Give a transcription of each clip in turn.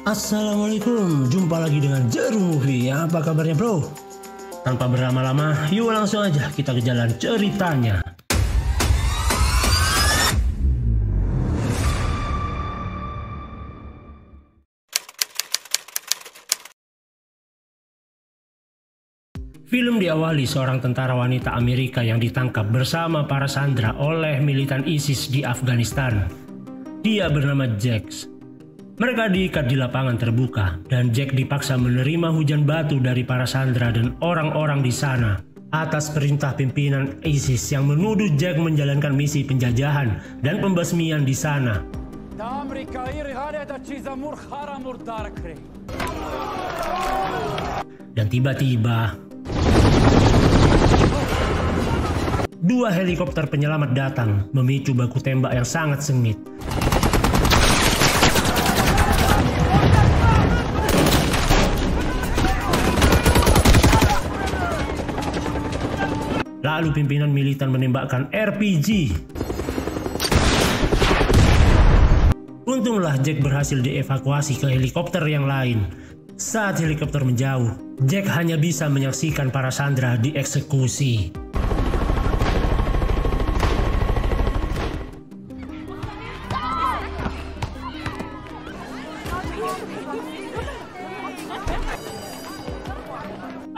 Assalamualaikum, jumpa lagi dengan Jeru Movie. Apa kabarnya bro? Tanpa berlama-lama, yuk langsung aja kita ke jalan ceritanya. Film diawali seorang tentara wanita Amerika yang ditangkap bersama para sandera oleh militan ISIS di Afghanistan. Dia bernama Jax. Mereka diikat di lapangan terbuka dan Jack dipaksa menerima hujan batu dari para sandera dan orang-orang di sana atas perintah pimpinan ISIS yang menuduh Jack menjalankan misi penjajahan dan pembasmian di sana. Dan tiba-tiba dua helikopter penyelamat datang memicu baku tembak yang sangat sengit. Lalu pimpinan militan menembakkan RPG. Untunglah Jack berhasil dievakuasi ke helikopter yang lain. Saat helikopter menjauh, Jack hanya bisa menyaksikan para sandera dieksekusi.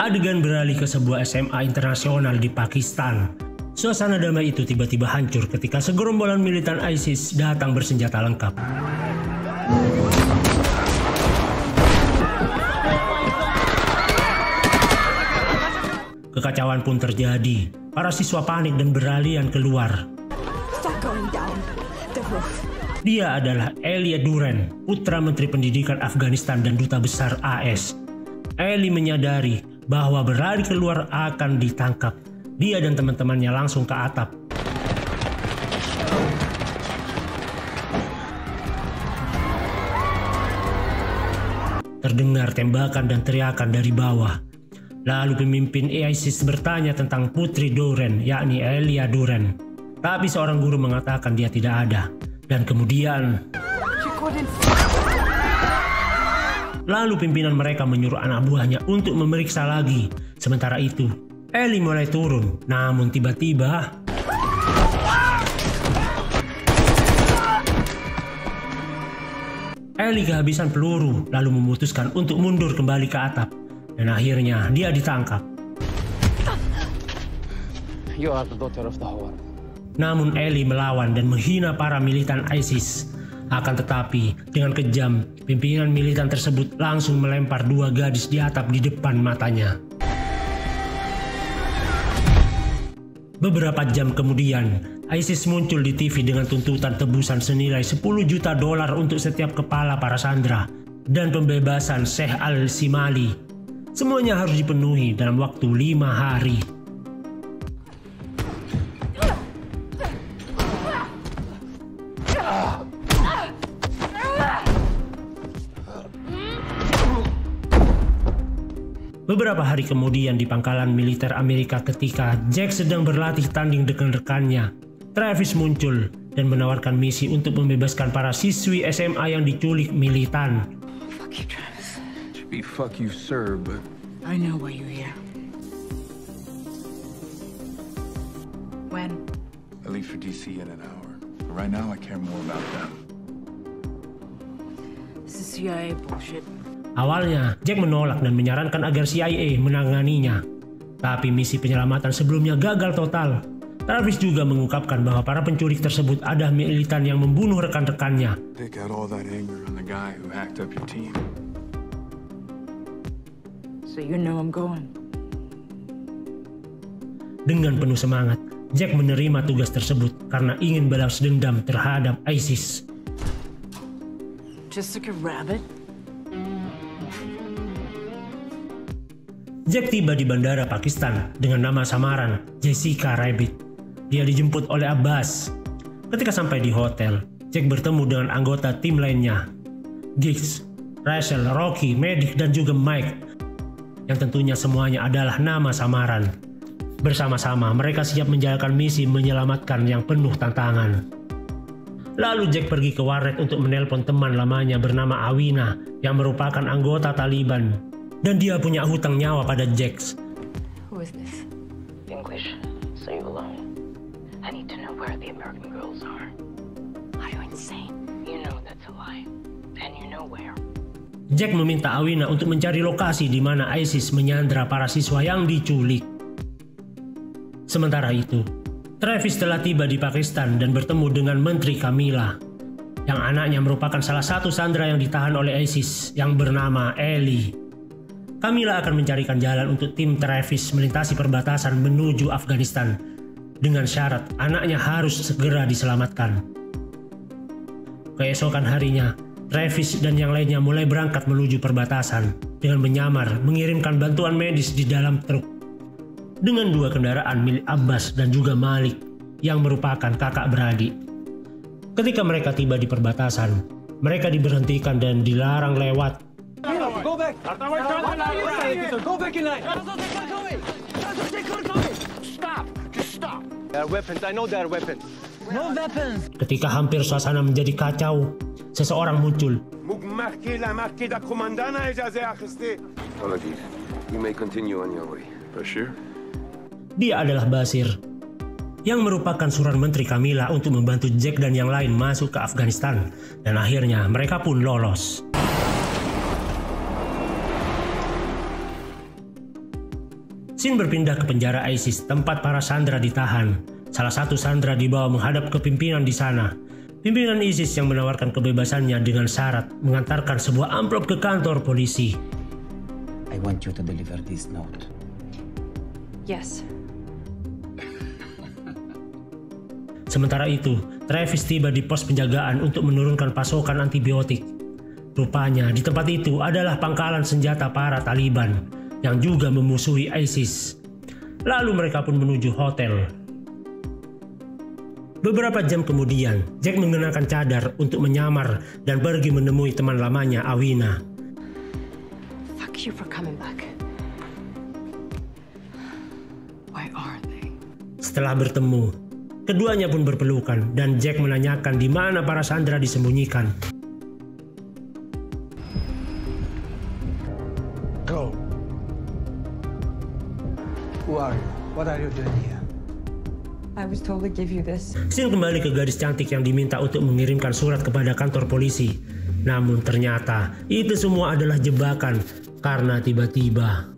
Adegan beralih ke sebuah SMA internasional di Pakistan. Suasana damai itu tiba-tiba hancur ketika segerombolan militan ISIS datang bersenjata lengkap. Kekacauan pun terjadi. Para siswa panik dan berlarian keluar. Dia adalah Elia Duren, putra Menteri Pendidikan Afghanistan dan Duta Besar AS. Eli menyadari bahwa berlari keluar akan ditangkap. Dia dan teman-temannya langsung ke atap. Terdengar tembakan dan teriakan dari bawah. Lalu pemimpin ISIS bertanya tentang putri Duren, yakni Elia Duren. Tapi seorang guru mengatakan dia tidak ada. Dan kemudian lalu pimpinan mereka menyuruh anak buahnya untuk memeriksa lagi. Sementara itu, Eli mulai turun. Namun tiba-tiba Eli kehabisan peluru, lalu memutuskan untuk mundur kembali ke atap. Dan akhirnya dia ditangkap. Namun Eli melawan dan menghina para militan ISIS. Akan tetapi, dengan kejam, pimpinan militan tersebut langsung melempar dua gadis di atap di depan matanya. Beberapa jam kemudian, ISIS muncul di TV dengan tuntutan tebusan senilai $10 juta untuk setiap kepala para sandera dan pembebasan Sheikh Al-Simali. Semuanya harus dipenuhi dalam waktu 5 hari. Beberapa hari kemudian di pangkalan militer Amerika ketika Jack sedang berlatih tanding dengan rekannya, Travis muncul dan menawarkan misi untuk membebaskan para siswi SMA yang diculik militan. Fuck you, Travis. Should be fuck you, sir, but I know why you're here. When? I leave for DC in an hour. But right now I care more about them. This is CIA bullshit. Awalnya, Jack menolak dan menyarankan agar CIA menanganinya. Tapi misi penyelamatan sebelumnya gagal total. Travis juga mengungkapkan bahwa para penculik tersebut adalah militan yang membunuh rekan-rekannya. So you know I'm going. Dengan penuh semangat, Jack menerima tugas tersebut karena ingin balas dendam terhadap ISIS. Just like a rabbit. Jack tiba di bandara Pakistan dengan nama samaran Jessica Rabbit. Dia dijemput oleh Abbas. Ketika sampai di hotel, Jack bertemu dengan anggota tim lainnya, Giggs, Rachel, Rocky, Medic, dan juga Mike, yang tentunya semuanya adalah nama samaran. Bersama-sama mereka siap menjalankan misi menyelamatkan yang penuh tantangan. Lalu Jack pergi ke warnet untuk menelpon teman lamanya bernama Awina yang merupakan anggota Taliban. Dan dia punya hutang nyawa pada Jack. Who is this? English, so you alone. I need to know where the American girls are. Are you insane? You know that's a lie. And you know where. Jack meminta Awina untuk mencari lokasi di mana ISIS menyandra para siswa yang diculik. Sementara itu, Travis telah tiba di Pakistan dan bertemu dengan Menteri Camilla, yang anaknya merupakan salah satu sandera yang ditahan oleh ISIS yang bernama Ellie. Camilla akan mencarikan jalan untuk tim Travis melintasi perbatasan menuju Afghanistan dengan syarat anaknya harus segera diselamatkan. Keesokan harinya, Travis dan yang lainnya mulai berangkat menuju perbatasan dengan menyamar mengirimkan bantuan medis di dalam truk dengan 2 kendaraan milik Abbas dan juga Malik yang merupakan kakak beradik. Ketika mereka tiba di perbatasan, mereka diberhentikan dan dilarang lewat. Go back. Go back in line. Stop. Just stop. There are weapons. I know there are weapons. No weapons. Ketika hampir suasana menjadi kacau, seseorang muncul. Apologies. You may continue on your way. Bashir? Dia adalah Basir, yang merupakan suruhan Menteri Camilla untuk membantu Jack dan yang lain masuk ke Afghanistan. Dan akhirnya mereka pun lolos. Scene berpindah ke penjara ISIS tempat para sandera ditahan. Salah satu sandera dibawa menghadap ke pimpinan di sana. Pimpinan ISIS yang menawarkan kebebasannya dengan syarat mengantarkan sebuah amplop ke kantor polisi. I want you to deliver this note. Yes. Sementara itu, Travis tiba di pos penjagaan untuk menurunkan pasokan antibiotik. Rupanya di tempat itu adalah pangkalan senjata para Taliban yang juga memusuhi ISIS. Lalu mereka pun menuju hotel. Beberapa jam kemudian, Jack mengenakan cadar untuk menyamar dan pergi menemui teman lamanya, Awina. Fuck you for coming back. Where are they? Setelah bertemu, keduanya pun berpelukan dan Jack menanyakan di mana para sandera disembunyikan. Go. Who are you? What are you doing here? I was told to give you this. Scene kembali ke gadis cantik yang diminta untuk mengirimkan surat kepada kantor polisi. Namun ternyata itu semua adalah jebakan karena tiba-tiba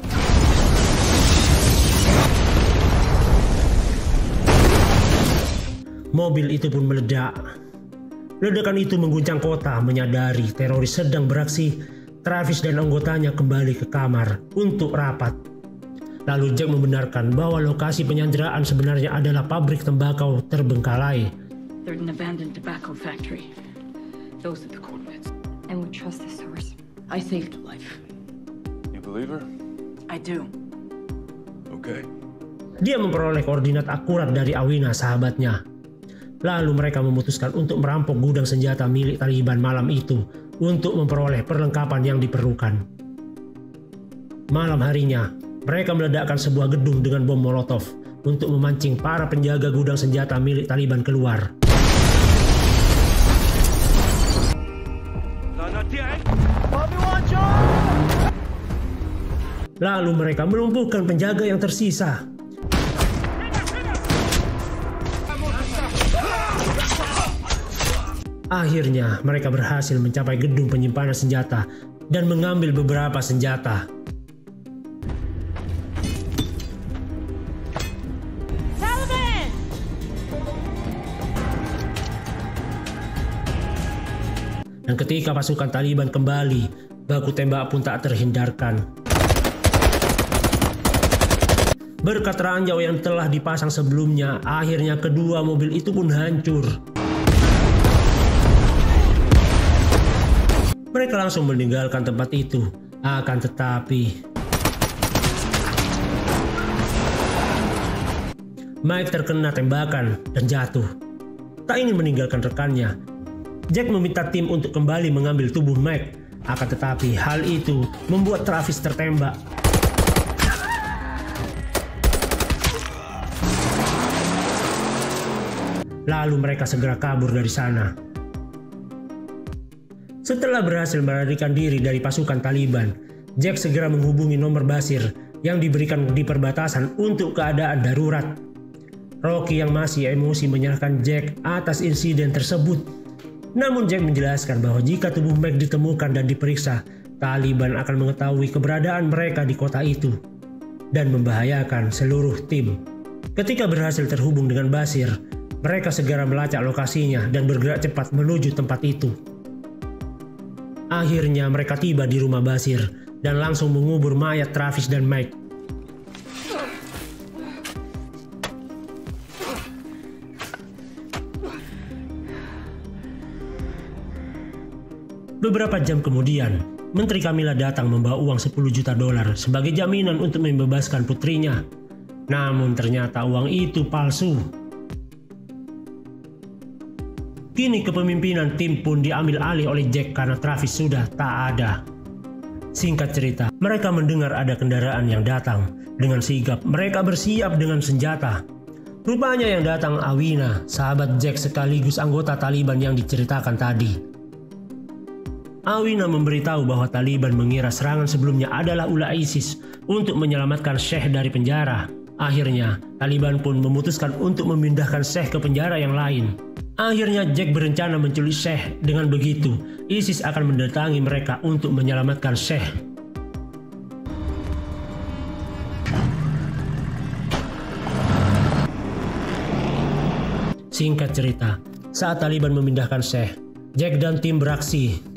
mobil itu pun meledak. Ledakan itu mengguncang kota. Menyadari teroris sedang beraksi, Travis dan anggotanya kembali ke kamar untuk rapat. Lalu Jack membenarkan bahwa lokasi penyanderaan sebenarnya adalah pabrik tembakau terbengkalai. They're an abandoned tobacco factory. Those are the coordinates. And we trust the source. I saved a life. You believe her? I do. Okay. Dia memperoleh koordinat akurat dari Awina, sahabatnya. Lalu mereka memutuskan untuk merampok gudang senjata milik Taliban malam itu untuk memperoleh perlengkapan yang diperlukan. Malam harinya, mereka meledakkan sebuah gedung dengan bom Molotov untuk memancing para penjaga gudang senjata milik Taliban keluar. Lalu mereka melumpuhkan penjaga yang tersisa. Akhirnya mereka berhasil mencapai gedung penyimpanan senjata dan mengambil beberapa senjata. Taliban! Dan ketika pasukan Taliban kembali, baku tembak pun tak terhindarkan. Berkat ranjau yang telah dipasang sebelumnya, akhirnya kedua mobil itu pun hancur. Mereka langsung meninggalkan tempat itu. Akan tetapi, Mike terkena tembakan dan jatuh. Tak ingin meninggalkan rekannya, Jack meminta tim untuk kembali mengambil tubuh Mike. Akan tetapi hal itu membuat Travis tertembak. lalu mereka segera kabur dari sana. Setelah berhasil melarikan diri dari pasukan Taliban, Jack segera menghubungi nomor Basir yang diberikan di perbatasan untuk keadaan darurat. Rocky yang masih emosi menyalahkan Jack atas insiden tersebut. Namun Jack menjelaskan bahwa jika tubuh Mac ditemukan dan diperiksa, Taliban akan mengetahui keberadaan mereka di kota itu dan membahayakan seluruh tim. Ketika berhasil terhubung dengan Basir, mereka segera melacak lokasinya dan bergerak cepat menuju tempat itu. Akhirnya mereka tiba di rumah Basir dan langsung mengubur mayat Travis dan Mike. Beberapa jam kemudian, Menteri Camilla datang membawa uang $10 juta sebagai jaminan untuk membebaskan putrinya. Namun ternyata uang itu palsu. Kini kepemimpinan tim pun diambil alih oleh Jack karena Travis sudah tak ada. Singkat cerita, mereka mendengar ada kendaraan yang datang. Dengan sigap, mereka bersiap dengan senjata. Rupanya yang datang Awina, sahabat Jack sekaligus anggota Taliban yang diceritakan tadi. Awina memberitahu bahwa Taliban mengira serangan sebelumnya adalah ulah ISIS untuk menyelamatkan Sheikh dari penjara. Akhirnya, Taliban pun memutuskan untuk memindahkan Sheikh ke penjara yang lain. Akhirnya Jack berencana menculik Sheikh. Dengan begitu, ISIS akan mendatangi mereka untuk menyelamatkan Sheikh. Singkat cerita, saat Taliban memindahkan Sheikh, Jack dan tim beraksi.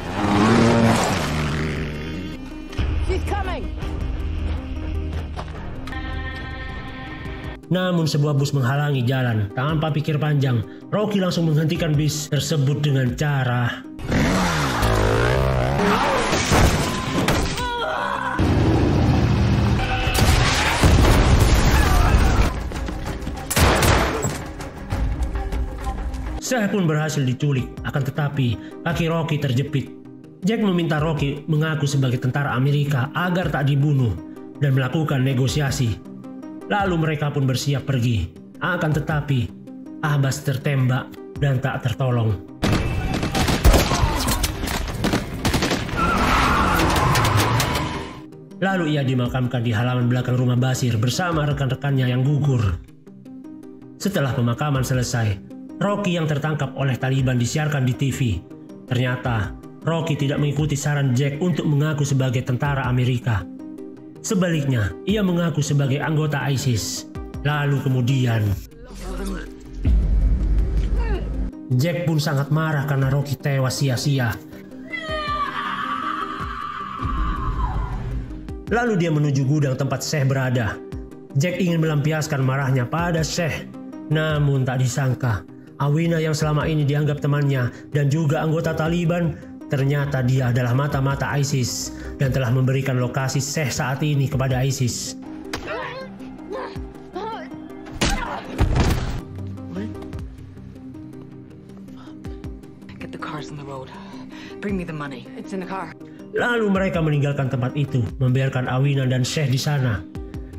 Namun sebuah bus menghalangi jalan. Tanpa pikir panjang, Rocky langsung menghentikan bis tersebut dengan cara Sheikh pun berhasil diculik, akan tetapi kaki Rocky terjepit. Jack meminta Rocky mengaku sebagai tentara Amerika agar tak dibunuh dan melakukan negosiasi. Lalu mereka pun bersiap pergi. Akan tetapi, Abbas tertembak dan tak tertolong. Lalu ia dimakamkan di halaman belakang rumah Basir bersama rekan-rekannya yang gugur. Setelah pemakaman selesai, Rocky yang tertangkap oleh Taliban disiarkan di TV. Ternyata, Rocky tidak mengikuti saran Jack untuk mengaku sebagai tentara Amerika. Sebaliknya, ia mengaku sebagai anggota ISIS. Lalu kemudian, Jack pun sangat marah karena Rocky tewas sia-sia. Lalu dia menuju gudang tempat Sheikh berada. Jack ingin melampiaskan marahnya pada Sheikh. Namun tak disangka, Awina yang selama ini dianggap temannya dan juga anggota Taliban, ternyata dia adalah mata-mata ISIS dan telah memberikan lokasi Sheikh saat ini kepada ISIS. Get the cars on the road. Bring me the money. It's in the car. Lalu mereka meninggalkan tempat itu, membiarkan Awina dan Sheikh di sana.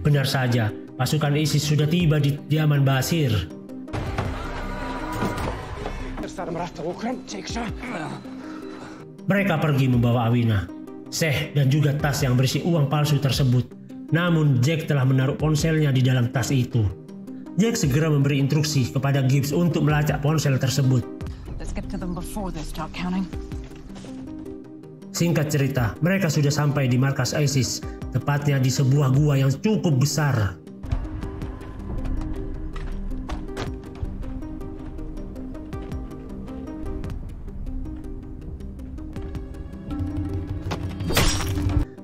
Benar saja, pasukan ISIS sudah tiba di kediaman Basir. Mereka pergi membawa Awina, Sheikh dan juga tas yang berisi uang palsu tersebut. Namun Jack telah menaruh ponselnya di dalam tas itu. Jack segera memberi instruksi kepada Gibbs untuk melacak ponsel tersebut. Let's get to them before they start counting. Singkat cerita, mereka sudah sampai di markas ISIS, tepatnya di sebuah gua yang cukup besar.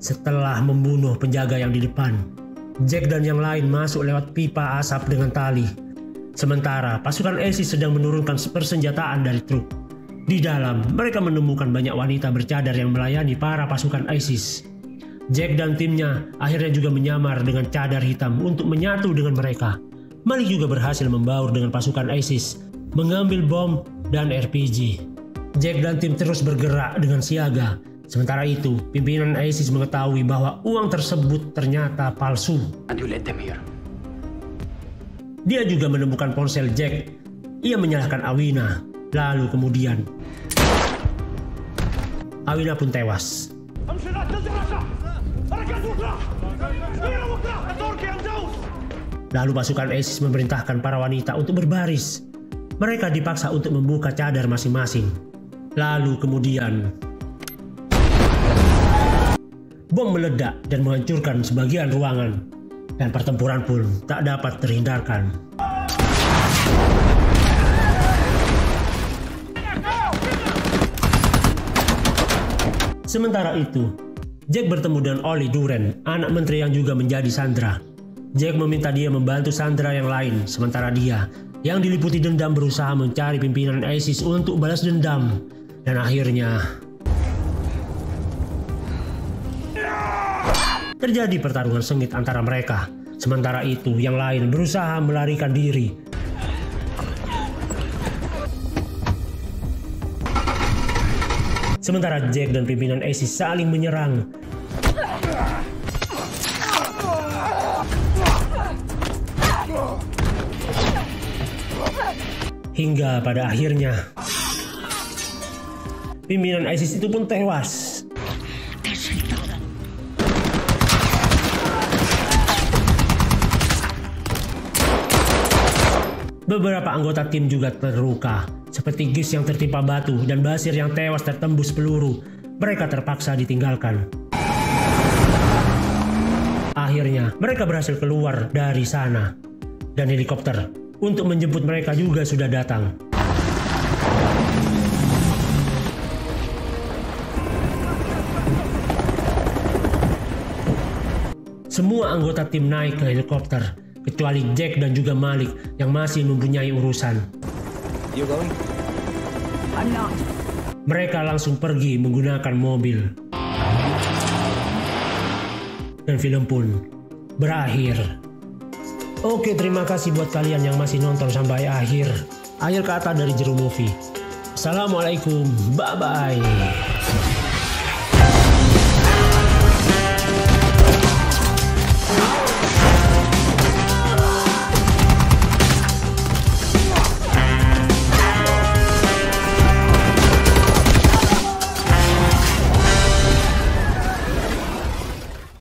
Setelah membunuh penjaga yang di depan, Jack dan yang lain masuk lewat pipa asap dengan tali. Sementara pasukan ISIS sedang menurunkan persenjataan dari truk. Di dalam, mereka menemukan banyak wanita bercadar yang melayani para pasukan ISIS. Jack dan timnya akhirnya juga menyamar dengan cadar hitam untuk menyatu dengan mereka. Malik juga berhasil membaur dengan pasukan ISIS, mengambil bom dan RPG. Jack dan tim terus bergerak dengan siaga. Sementara itu, pimpinan ISIS mengetahui bahwa uang tersebut ternyata palsu. And you led them here. Dia juga menemukan ponsel Jack Ia menyalahkan Awina. Lalu kemudian Awina pun tewas. Lalu pasukan ISIS memerintahkan para wanita untuk berbaris. Mereka dipaksa untuk membuka cadar masing-masing. Lalu kemudian bom meledak dan menghancurkan sebagian ruangan. Dan pertempuran pun tak dapat terhindarkan. Sementara itu, Jack bertemu dengan Ollie Duran, anak menteri yang juga menjadi sandera. Jack meminta dia membantu sandera yang lain, sementara dia yang diliputi dendam berusaha mencari pimpinan ISIS untuk balas dendam. Dan akhirnya terjadi pertarungan sengit antara mereka. Sementara itu, yang lain berusaha melarikan diri. Sementara Jack dan pimpinan ISIS saling menyerang. Hingga pada akhirnya pimpinan ISIS itu pun tewas. Beberapa anggota tim juga terluka, seperti Gis yang tertimpa batu dan Basir yang tewas tertembus peluru. Mereka terpaksa ditinggalkan. Akhirnya, mereka berhasil keluar dari sana. Dan helikopter untuk menjemput mereka juga sudah datang. Semua anggota tim naik ke helikopter, kecuali Jack dan juga Malik yang masih mempunyai urusan. You going? I'm not. Mereka langsung pergi menggunakan mobil. Dan film pun berakhir. Oke, terima kasih buat kalian yang masih nonton sampai akhir. Akhir kata dari Jero Movie. Assalamualaikum, bye-bye.